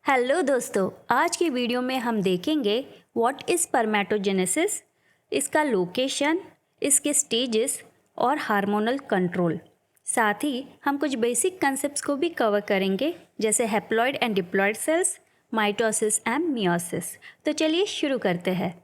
Hello दोस्तों, आज की वीडियो में हम देखेंगे व्हाट इज़ स्पर्मेटोजेनेसिस, इसका लोकेशन, इसके स्टेजेस और हार्मोनल कंट्रोल। साथ ही हम कुछ बेसिक कंसेप्ट्स को भी कवर करेंगे जैसे haploid and diploid sales, mitosis and meiosis. तो चलिए शुरू करते हैं।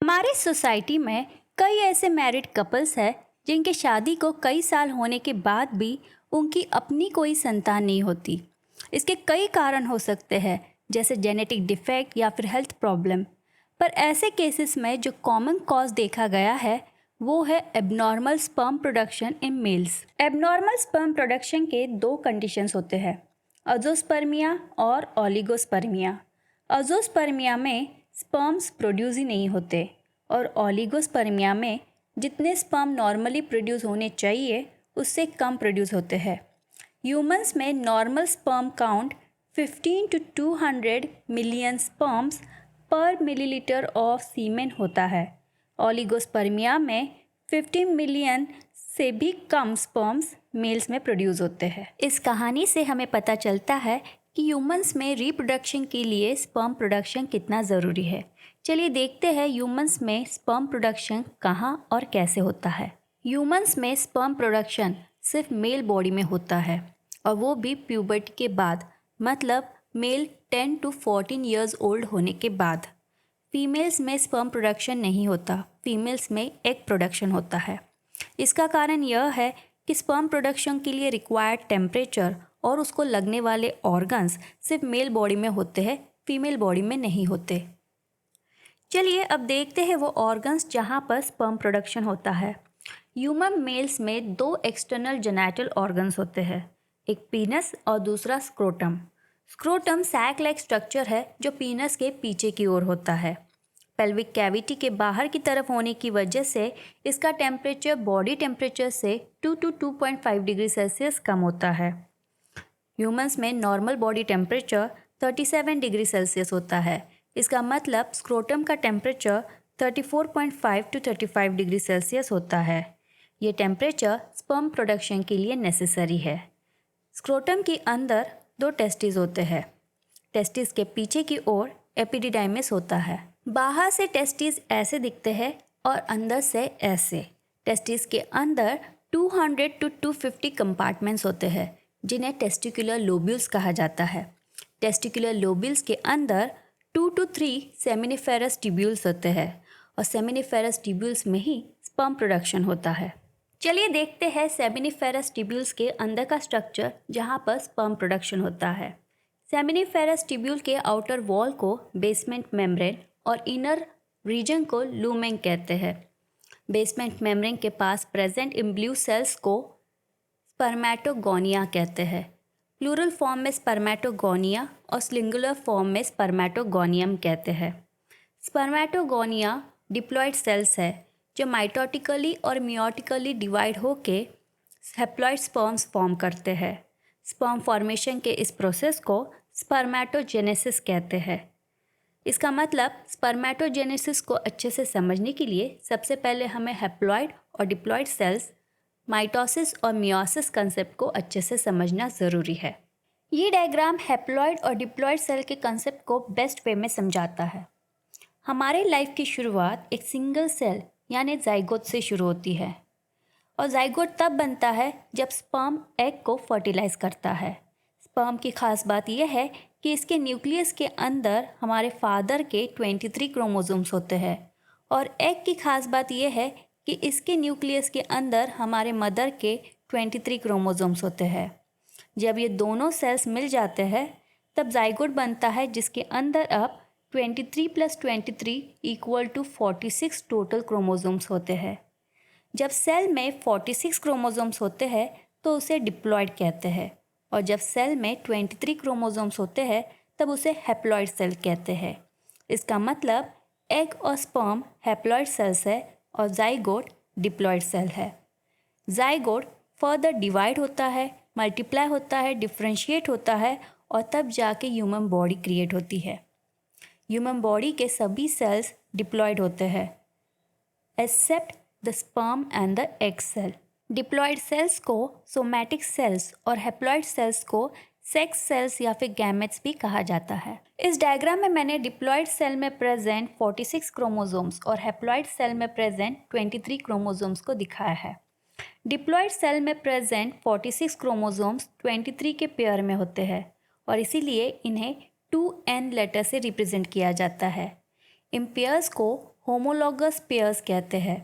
हमारे सोसाइटी में कई ऐसे मैरिड कपल्स हैं जिनके शादी को कई साल होने के बाद भी उनकी अपनी कोई संतान नहीं होती। इसके कई कारण हो सकते हैं जैसे जेनेटिक डिफेक्ट या फिर हेल्थ प्रॉब्लम। पर ऐसे केसेस में जो कॉमन कॉज देखा गया है वो है abnormal sperm production in males. Abnormal sperm production के दो कंडीशंस होते हैं, अज़ोस्पर्मिया और ओलिगोस्पर्मिया। अज़ोस्पर्मिया में स्पर्म्स प्रोड्यूस ही नहीं होते और ओलिगोस्पर्मिया में जितने स्पर्म नॉर्मली प्रोड्यूस होने चाहिए उससे कम प्रोड्यूस होते हैं। ह्यूमंस में normal sperm count 15 to 200 million sperms पर मिलीलीटर ऑफ सीमेन होता है। ओलिगोस्पर्मिया में 50 मिलियन से भी कम स्पर्म्स मेल्स में प्रोड्यूस होते हैं। इस कहानी से हमें पता चलता है कि ह्यूमंस में रिप्रोडक्शन के लिए स्पर्म प्रोडक्शन कितना ज़रूरी है। चलिए देखते हैं ह्यूमंस में स्पर्म प्रोडक्शन कहाँ और कैसे होता है। ह्यूमंस में स्पर्म प्रोडक्शन सिर्फ मेल बॉडी में होता है और वो भी प्यूबर्टी के बाद, मतलब मेल 10 to 14 ईयर्स ओल्ड होने के बाद। फीमेल्स में स्पर्म प्रोडक्शन नहीं होता, फीमेल्स में एग प्रोडक्शन होता है। इसका कारण यह है कि स्पर्म प्रोडक्शन के लिए रिक्वायर्ड टेम्परेचर और उसको लगने वाले ऑर्गन्स सिर्फ मेल बॉडी में होते हैं, फीमेल बॉडी में नहीं होते। चलिए अब देखते हैं वो ऑर्गन्स जहाँ पर स्पर्म प्रोडक्शन होता है। ह्यूमन मेल्स में दो एक्सटर्नल जेनिटल ऑर्गन्स होते हैं, एक पीनस और दूसरा scrotum. Scrotum sac like structure है जो पीनस के पीछे की ओर होता है। पेल्विक कैविटी के बाहर की तरफ होने की वजह से इसका टेम्परेचर बॉडी टेम्परेचर से 2 to 2.5 डिग्री सेल्सियस कम होता है। ह्यूमंस में normal body temperature 37 degree Celsius होता है। इसका मतलब स्क्रोटम का टेम्परेचर 34.5 to 35 डिग्री सेल्सियस होता है। ये टेम्परेचर स्पर्म प्रोडक्शन के लिए नेसेसरी है। स्क्रोटम के अंदर दो टेस्टिस होते हैं। टेस्टिस के पीछे की ओर एपिडिडाइमिस होता है। बाहर से टेस्टिस ऐसे दिखते हैं और अंदर से ऐसे। टेस्टिस के अंदर 200 to 250 कंपार्टमेंट्स होते हैं जिन्हें टेस्टिकुलर लोब्यूल्स कहा जाता है। टेस्टिकुलर लोब्यूल्स के अंदर 2 to 3 सेमिनिफेरस ट्यूब्यूल्स होते हैं और सेमिनिफेरस ट्यूब्यूल्स में ही स्पर्म प्रोडक्शन होता है। चलिए देखते हैं सेमिनिफेरस ट्यूब्यूल्स के अंदर का स्ट्रक्चर जहाँ पर स्पर्म प्रोडक्शन होता है। सेमिनिफेरस ट्यूब्यूल के आउटर वॉल को बेसमेंट मेम्ब्रेन और इनर रीजन को लूमेन कहते हैं। बेसमेंट मेम्ब्रेन के पास प्रेजेंट इम्ब्ल्यू सेल्स को स्पर्मेटोगोनिया कहते हैं। प्लूरल फॉर्म में स्पर्मेटोगोनिया और सिंगुलर फॉर्म में स्पर्मेटोगोनियम कहते हैं। स्पर्मेटोगोनिया डिप्लॉइड सेल्स है जो माइटोटिकली और मियोटिकली डिवाइड होके हैप्लॉइड स्पर्म्स फॉर्म करते हैं। स्पर्म फॉर्मेशन के इस प्रोसेस को स्पर्मेटोजेनेसिस कहते हैं। इसका मतलब स्पर्मेटोजेनेसिस को अच्छे से समझने के लिए सबसे पहले हमें हैप्लॉइड और डिप्लॉइड सेल्स, माइटोसिस और मियोसिस कंसेप्ट को अच्छे से समझना ज़रूरी है। ये डायग्राम हैप्लॉइड और डिप्लॉइड सेल के कंसेप्ट को बेस्ट वे में समझाता है। हमारे लाइफ की शुरुआत एक सिंगल सेल यानी जाइगोट से शुरू होती है और जाइगोट तब बनता है जब स्पर्म एग को फर्टिलाइज करता है। स्पर्म की खास बात यह है कि इसके न्यूक्लियस के अंदर हमारे फादर के 23 क्रोमोसोम्स होते हैं और एग की खास बात यह है कि इसके न्यूक्लियस के अंदर हमारे मदर के 23 क्रोमोसोम्स होते हैं। जब ये दोनों सेल्स मिल जाते हैं तब जाइगोट बनता है जिसके अंदर अब 23 + 23 = 46 टोटल क्रोमोसोम्स होते हैं। जब सेल में 46 क्रोमोसोम्स होते हैं तो उसे डिप्लॉइड कहते हैं और जब सेल में 23 क्रोमोसोम्स होते हैं तब उसे हैप्लॉइड सेल कहते हैं। इसका मतलब एग और स्पर्म हैप्लॉइड सेल्स है और जाइगोट डिप्लॉइड सेल है। जाइगोट फर्दर डिवाइड होता है, मल्टीप्लाई होता है, डिफ्रेंशिएट होता है और तब जाके ह्यूमन बॉडी क्रिएट होती है। ह्यूमन बॉडी के सभी सेल्स डिप्लॉइड होते हैं except the sperm and the egg cell. Diploid cells को सोमैटिक सेल्स और हैप्लॉयड सेल्स को सेक्स सेल्स या फिर गैमेट्स भी कहा जाता है। इस डायग्राम में मैंने डिप्लॉयड सेल में प्रेजेंट 46 क्रोमोसोम्स और हैप्लॉयड सेल में प्रेजेंट 23 क्रोमोसोम्स को दिखाया है। डिप्लॉयड सेल में प्रेजेंट 46 क्रोमोसोम्स 23 के पेयर में होते हैं और इसीलिए इन्हें 2n लेटर से रिप्रेजेंट किया जाता है। इन पेयर्स को होमोलॉगस पेयर्स कहते हैं।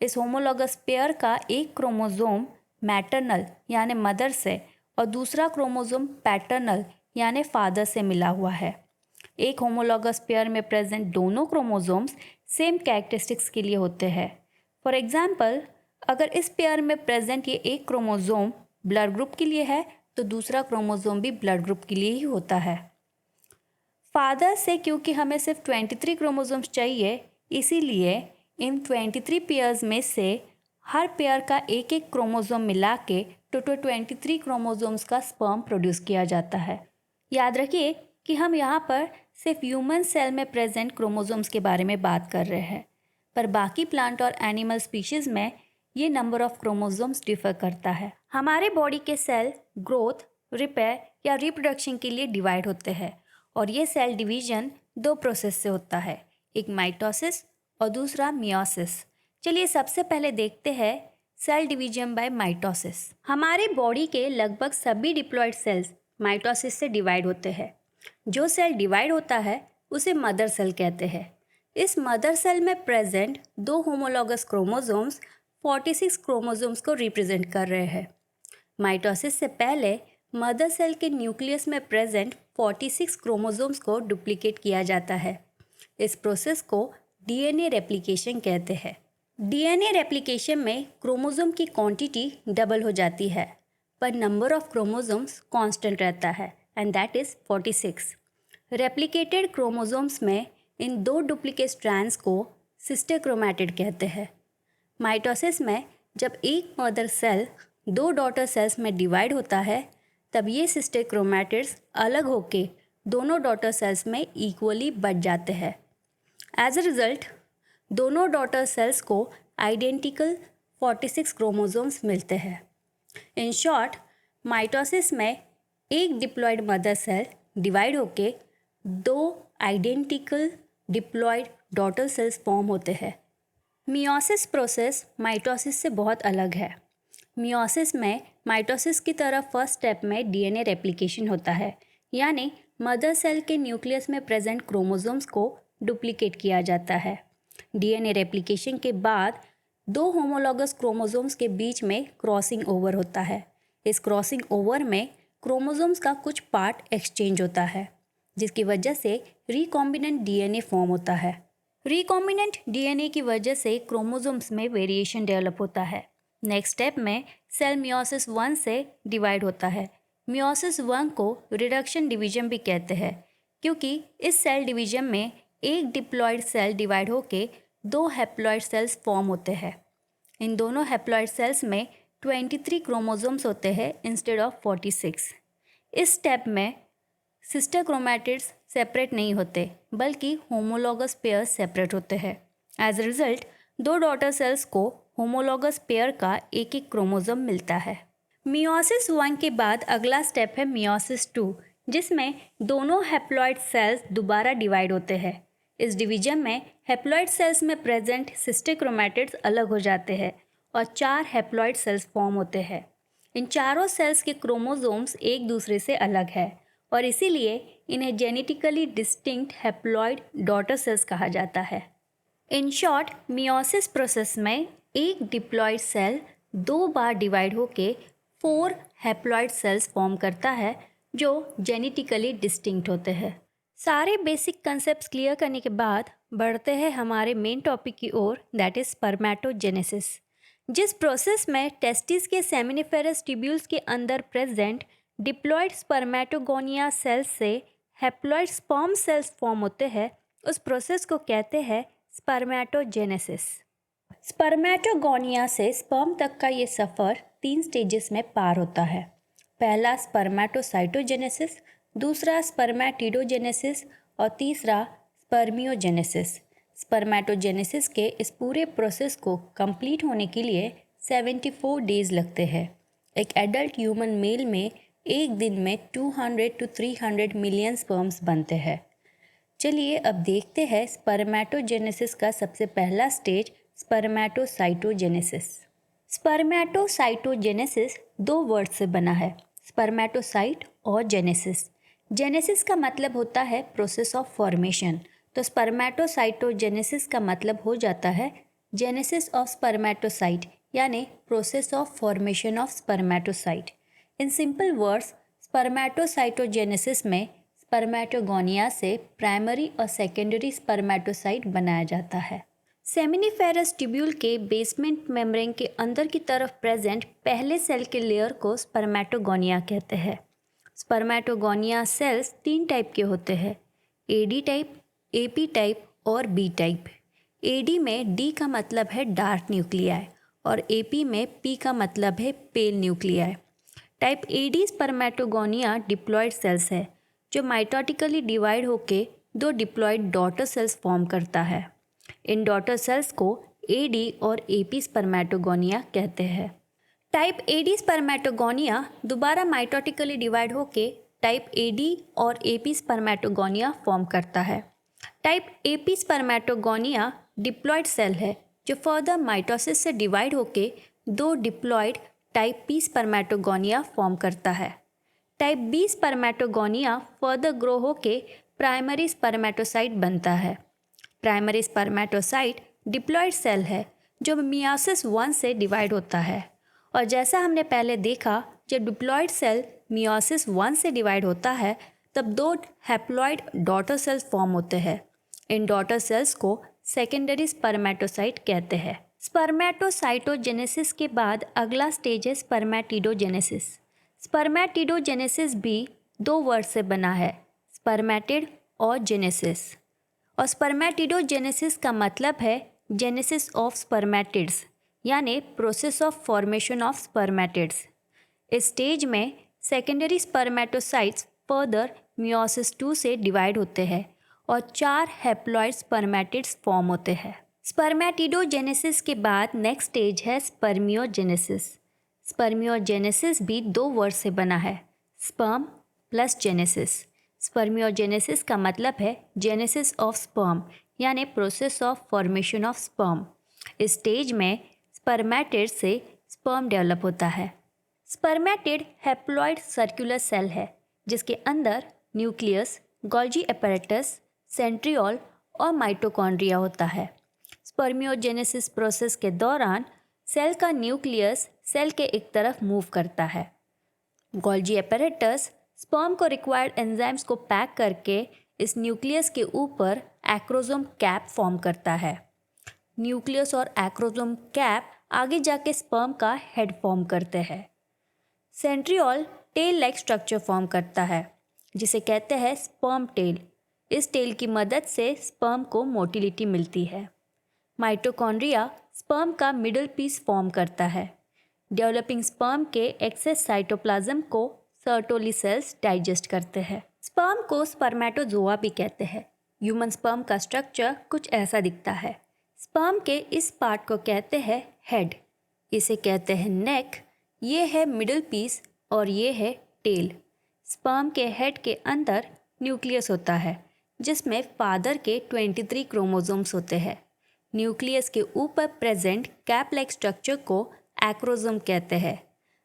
इस होमोलॉगस पेयर का एक क्रोमोसोम मैटरनल यानी मदर से और दूसरा क्रोमोसोम पैटर्नल यानी फादर से मिला हुआ है। एक होमोलॉगस पेयर में प्रेजेंट दोनों क्रोमोसोम्स सेम कैरेक्टरिस्टिक्स के लिए होते हैं। फॉर एग्जांपल, अगर इस पेयर में प्रेजेंट ये एक क्रोमोसोम ब्लड ग्रुप के लिए है तो दूसरा क्रोमोसोम भी ब्लड ग्रुप के लिए ही होता है। फादर से क्योंकि हमें सिर्फ 23 क्रोमोसोम्स चाहिए, इसीलिए इन 23 पेयर्स में से हर पेयर का एक एक क्रोमोसोम मिला के टोटल 23 क्रोमोसोम्स का स्पर्म प्रोड्यूस किया जाता है। याद रखिए कि हम यहाँ पर सिर्फ ह्यूमन सेल में प्रेजेंट क्रोमोसोम्स के बारे में बात कर रहे हैं, पर बाकी प्लांट और एनिमल स्पीशीज़ में ये नंबर ऑफ क्रोमोसोम्स डिफर करता है। हमारे बॉडी के सेल ग्रोथ, रिपेयर या रिप्रोडक्शन के लिए डिवाइड होते हैं और ये सेल डिवीजन 2 प्रोसेस से होता है, एक माइटोसिस और दूसरा मियोसिस। चलिए सबसे पहले देखते हैं सेल डिवीजन बाय माइटोसिस। हमारे बॉडी के लगभग सभी डिप्लॉयड सेल्स माइटोसिस से डिवाइड होते हैं। जो सेल डिवाइड होता है उसे मदर सेल कहते हैं। इस मदर सेल में प्रेजेंट 2 होमोलॉगस क्रोमोसोम्स 46 क्रोमोसोम्स को रिप्रेजेंट कर रहे हैं। माइटोसिस से पहले मदर सेल के न्यूक्लियस में प्रेजेंट 46 क्रोमोसोम्स को डुप्लीकेट किया जाता है। इस प्रोसेस को डीएनए रेप्लिकेशन कहते हैं। डीएनए रेप्लिकेशन में क्रोमोसोम की क्वांटिटी डबल हो जाती है, पर नंबर ऑफ क्रोमोसोम्स कांस्टेंट रहता है and that is 46। Replicated chromosomes में इन 2 डुप्लीकेट स्ट्रैंड्स को सिस्टर क्रोमैटिड कहते हैं। माइटोसिस में जब एक मदर सेल 2 डॉटर सेल्स में डिवाइड होता है, तब ये सिस्टर क्रोमैटिड्स अलग होके दोनों डॉटर सेल्स में इक्वली बट जाते हैं। एज अ रिजल्ट दोनों डॉटर सेल्स को आइडेंटिकल 46 क्रोमोसोम्स मिलते हैं। इन शॉर्ट, माइटोसिस में एक डिप्लॉयड मदर सेल डिवाइड होके 2 identical diploid daughter cells form होते हैं। मियोसिस प्रोसेस माइटोसिस से बहुत अलग है। मियोसिस में माइटोसिस की तरह फर्स्ट स्टेप में डीएनए रेप्लिकेशन होता है, यानी मदर सेल के न्यूक्लियस में प्रेजेंट क्रोमोसोम्स को डुप्लीकेट किया जाता है। डीएनए रेप्लिकेशन के बाद 2 होमोलॉगस क्रोमोसोम्स के बीच में क्रॉसिंग ओवर होता है। इस क्रॉसिंग ओवर में क्रोमोसोम्स का कुछ पार्ट एक्सचेंज होता है, जिसकी वजह से रिकॉम्बिनेंट डीएनए फॉर्म होता है। रिकॉम्बिनेंट डीएनए की वजह से क्रोमोसोम्स में वेरिएशन डेवलप होता है। नेक्स्ट स्टेप में सेल मियोसिस 1 से डिवाइड होता है। मियोसिस 1 को रिडक्शन डिवीजन भी कहते हैं, क्योंकि इस सेल डिवीजन में एक डिप्लॉयड सेल डिवाइड होके 2 हैप्लॉयड सेल्स फॉर्म होते हैं। इन दोनों हैप्लॉयड सेल्स में 23 क्रोमोसोम्स होते हैं इंस्टेड ऑफ 46। इस स्टेप में सिस्टर क्रोमैटिड्स सेपरेट नहीं होते, बल्कि होमोलॉगस पेयर्स सेपरेट होते हैं। As a result 2 daughter cells को होमोलॉगस पेयर का एक एक क्रोमोसोम मिलता है। मियोसिस 1 के बाद अगला स्टेप है मियोसिस 2, जिसमें दोनों हैप्लॉयड सेल्स दोबारा डिवाइड होते हैं। इस डिवीजन में हैप्लॉयड सेल्स में प्रेजेंट सिस्टर क्रोमैटिड्स अलग हो जाते हैं और 4 हैप्लॉयड सेल्स फॉर्म होते हैं। इन चारों सेल्स के क्रोमोसोम्स एक दूसरे से अलग है और इसीलिए इन्हें genetically distinct haploid daughter cells कहा जाता है। इन शॉर्ट, मियोसिस प्रोसेस में एक डिप्लॉयड सेल 2 बार डिवाइड होके 4 हैप्लॉयड सेल्स फॉर्म करता है, जो जेनेटिकली डिस्टिंक्ट होते हैं। सारे बेसिक कंसेप्ट्स क्लियर करने के बाद बढ़ते हैं हमारे मेन टॉपिक की ओर, दैट इज स्पर्मेटोजेनेसिस, जिस प्रोसेस में टेस्टिस के सेमिनिफेरस ट्यूब्यूल्स के अंदर प्रेजेंट डिप्लॉयड स्पर्मेटोगोनिया सेल्स से हैप्लॉयड स्पर्म सेल्स फॉर्म होते हैं। उस प्रोसेस को कहते हैं स्पर्मेटोजेनेसिस। स्पर्मेटोगोनिया से स्पर्म तक का ये सफ़र 3 स्टेजेस में पार होता है। पहला स्पर्मेटोसाइटोजेनेसिस, दूसरा स्पर्मेटिडोजेनेसिस और तीसरा स्पर्मियोजेनेसिस। स्पर्मेटोजेनेसिस के इस पूरे प्रोसेस को कंप्लीट होने के लिए 74 डेज लगते हैं। एक एडल्ट ह्यूमन मेल में एक दिन में 200 to 300 मिलियन स्पर्म्स बनते हैं। चलिए अब देखते हैं स्पर्मेटोजेनेसिस का सबसे पहला स्टेज स्पर्मेटोसाइटोजेनेसिस। स्पर्मेटोसाइटोजेनेसिस दो वर्ड से बना है, स्पर्मेटोसाइट और जेनेसिस। जेनेसिस का मतलब होता है प्रोसेस ऑफ फॉर्मेशन, तो स्पर्मेटोसाइटोजेनेसिस का मतलब हो जाता है जेनेसिस ऑफ स्पर्मेटोसाइट, यानी process of formation of spermatocyte. In simple words, spermatocytogenesis में स्पर्मेटोगोनिया से प्राइमरी और सेकेंडरी स्पर्मेटोसाइट बनाया जाता है। सेमिनिफेरस ट्यूब्यूल के बेसमेंट मेम्ब्रेन के अंदर की तरफ प्रेजेंट पहले सेल के लेयर को स्पर्मेटोगोनिया कहते हैं। स्पर्मेटोगोनिया सेल्स 3 टाइप के होते हैं, एडी टाइप, एपी टाइप और बी टाइप। एडी में डी का मतलब है डार्क न्यूक्लियाई और एपी में पी का मतलब है pale nuclei. Type AD spermatogonia diploid cells है जो माइटोटिकली डिवाइड होके 2 डिप्लॉयड डॉटर सेल्स फॉर्म करता है। इन डॉटर सेल्स को एडी और एपी स्पर्मेटोगोनिया कहते हैं। टाइप एडी स्पर्मेटोगोनिया दोबारा माइटोटिकली डिवाइड होके टाइप एडी और एपी स्पर्मेटोगोनिया फॉर्म करता है। Type Ap spermatogonia diploid cell है जो फर्दर माइटोसिस से डिवाइड होके 2 डिप्लॉयड टाइप पी स्पर्मेटोगोनिया फॉर्म करता है। Type B spermatogonia further grow होके प्राइमरी स्पर्मेटोसाइट बनता है। प्राइमरी स्पर्मेटोसाइट डिप्लॉयड सेल है जो मियोसिस 1 से डिवाइड होता है, और जैसा हमने पहले देखा, जब डिप्लॉयड सेल मियोसिस 1 से डिवाइड होता है तब 2 हैप्लॉयड डॉटर सेल्स फॉर्म होते हैं। इन डॉटर सेल्स को सेकेंडरी स्पर्मेटोसाइट कहते हैं। स्पर्मेटोसाइटोजेनेसिस के बाद अगला स्टेज है स्पर्मेटिडोजेनेसिस। स्पर्मेटिडोजेनेसिस भी 2 वर्ड से बना है, स्पर्मेटिड और जेनेसिस। और स्पर्मेटिडोजेनेसिस का मतलब है जेनेसिस ऑफ स्पर्मेटिड्स, यानी process of formation of spermatids. इस स्टेज में सेकेंडरी स्पर्मेटोसाइट्स फर्दर मियोसिस 2 से डिवाइड होते हैं और 4 हैप्लॉयड स्पर्मेटिड्स फॉर्म होते हैं। स्पर्मेटिडोजेनेसिस के बाद नेक्स्ट स्टेज है स्पर्मियोजेनेसिस। स्पर्मियोजेनेसिस भी 2 वर्ड से बना है, स्पर्म प्लस जेनेसिस। स्पर्मियोजेनेसिस का मतलब है जेनेसिस ऑफ स्पर्म, यानी process of formation of sperm. इस स्टेज में स्पर्मेटिड से स्पर्म डेवलप होता है। स्पर्मेटिड हैप्लॉयड सर्कुलर सेल है जिसके अंदर न्यूक्लियस, गोल्जी एपैरेटस, सेंट्रियोल और माइटोकॉन्ड्रिया होता है। स्पर्मियोजेनेसिस प्रोसेस के दौरान सेल का न्यूक्लियस सेल के एक तरफ मूव करता है। गोल्जी एपैरेटस स्पर्म को रिक्वायर्ड एंजाइम्स को पैक करके इस न्यूक्लियस के ऊपर एक्रोसोम कैप फॉर्म करता है। न्यूक्लियस और एक्रोसोम कैप आगे जाके स्पर्म का हेड फॉर्म करते हैं। Centriole tail like structure form करता है जिसे कहते हैं स्पर्म टेल। इस टेल की मदद से स्पर्म को मोटिलिटी मिलती है। माइटोकॉन्ड्रिया स्पर्म का मिडल पीस फॉर्म करता है। डेवलपिंग स्पर्म के एक्सेस साइटोप्लाज्म को सर्टोली सेल्स डाइजेस्ट करते हैं। स्पर्म को स्पर्मेटोजोआ भी कहते हैं। ह्यूमन स्पर्म का स्ट्रक्चर कुछ ऐसा दिखता है। स्पर्म के इस पार्ट को कहते हैं हेड, इसे कहते हैं नेक, ये है मिडल पीस और ये है टेल। स्पर्म के हेड के अंदर न्यूक्लियस होता है जिसमें फादर के 23 क्रोमोसोम्स होते हैं। न्यूक्लियस के ऊपर प्रेजेंट कैप लाइक स्ट्रक्चर को एक्रोसोम कहते हैं।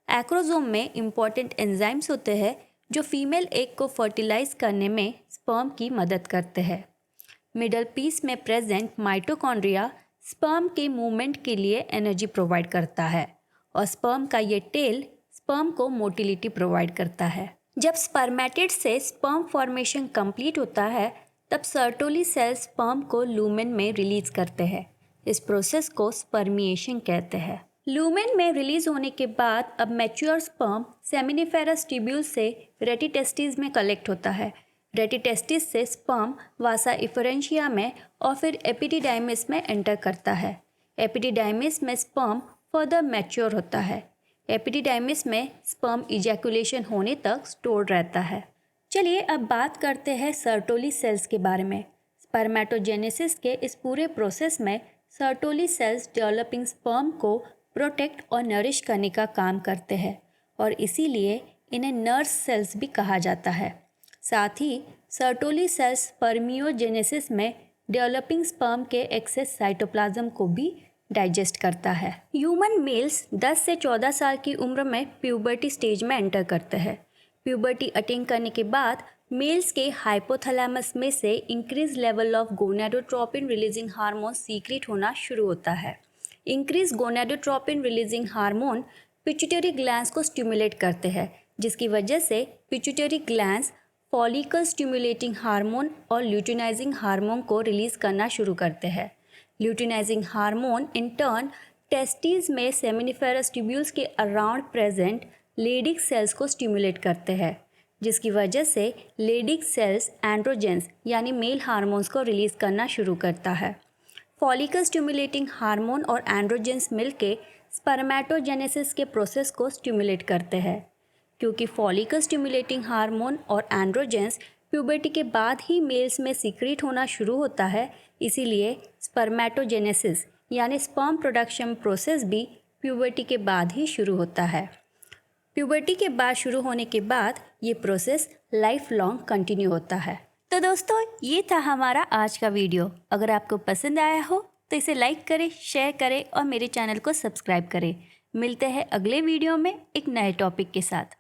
एक्रोसोम में इम्पॉर्टेंट एंजाइम्स होते हैं जो फीमेल एग को फर्टिलाइज करने में स्पर्म की मदद करते हैं। मिडल पीस में प्रेजेंट माइटोकॉन्ड्रिया स्पर्म के मूवमेंट के लिए एनर्जी प्रोवाइड करता है और स्पर्म का ये टेल स्पर्म को मोटिलिटी प्रोवाइड करता है। जब स्पर्मेटिड से स्पर्म फॉर्मेशन कंप्लीट होता है तब सर्टोली सेल्स स्पर्म को लूमेन में रिलीज करते हैं। इस प्रोसेस को स्पर्मिएशन कहते हैं। लूमेन में रिलीज होने के बाद अब मैच्योर स्पर्म सेमिनिफेरस ट्यूब्यूल से रेटिटेस्टिस में कलेक्ट होता है। रेटिटेस्टिस से स्पर्म वासा इफरेंशिया में और फिर एपिडिडाइमिस में एंटर करता है। एपिडिडाइमिस में स्पर्म फर्दर मैच्योर होता है। एपिडिडाइमिस में स्पर्म इजैकुलेशन होने तक स्टोर्ड रहता है। चलिए अब बात करते हैं सर्टोली सेल्स के बारे में। स्पर्मेटोजेनेसिस के इस पूरे प्रोसेस में सर्टोली सेल्स डेवलपिंग स्पर्म को प्रोटेक्ट और नरिश करने का काम करते हैं और इसीलिए इन्हें नर्स सेल्स भी कहा जाता है। साथ ही सर्टोली सेल्स स्पर्मियोजेनेसिस में डेवलपिंग स्पर्म के एक्सेस साइटोप्लाज्म को भी डाइजेस्ट करता है। ह्यूमन मेल्स 10 से 14 साल की उम्र में प्यूबर्टी स्टेज में एंटर करते हैं। प्यूबर्टी अटेन करने के बाद मेल्स के हाइपोथैलेमस में से increase level of gonadotropin releasing hormone secrete होना शुरू होता है। Increase gonadotropin releasing hormone pituitary glands को स्टिमुलेट करते हैं, जिसकी वजह से pituitary glands follicle stimulating hormone और ल्यूटिनाइजिंग हार्मोन को रिलीज करना शुरू करते हैं। Luteinizing hormone in turn testis में सेमिनिफेरस ट्यूब्यूल्स के अराउंड प्रेजेंट लेडिक सेल्स को स्टिमुलेट करते हैं, जिसकी वजह से लेडिक सेल्स एंड्रोजेंस यानी मेल हार्मोन्स को रिलीज करना शुरू करता है। फॉलिकल स्टिमुलेटिंग हार्मोन और एंड्रोजेंस मिलके स्पर्मेटोजेनेसिस के प्रोसेस को स्टिमुलेट करते हैं। क्योंकि फॉलिकल स्टिमुलेटिंग हार्मोन और एंड्रोजेंस प्यूबर्टी के बाद ही मेल्स में सीक्रेट होना शुरू होता है, इसीलिए स्पर्मेटोजेनेसिस यानी स्पर्म प्रोडक्शन प्रोसेस भी प्यूबर्टी के बाद ही शुरू होता है। प्यूबर्टी के बाद शुरू होने के बाद ये प्रोसेस लाइफ लॉन्ग कंटिन्यू होता है। तो दोस्तों, ये था हमारा आज का वीडियो। अगर आपको पसंद आया हो तो इसे लाइक करें, शेयर करें और मेरे चैनल को सब्सक्राइब करें। मिलते हैं अगले वीडियो में एक नए टॉपिक के साथ।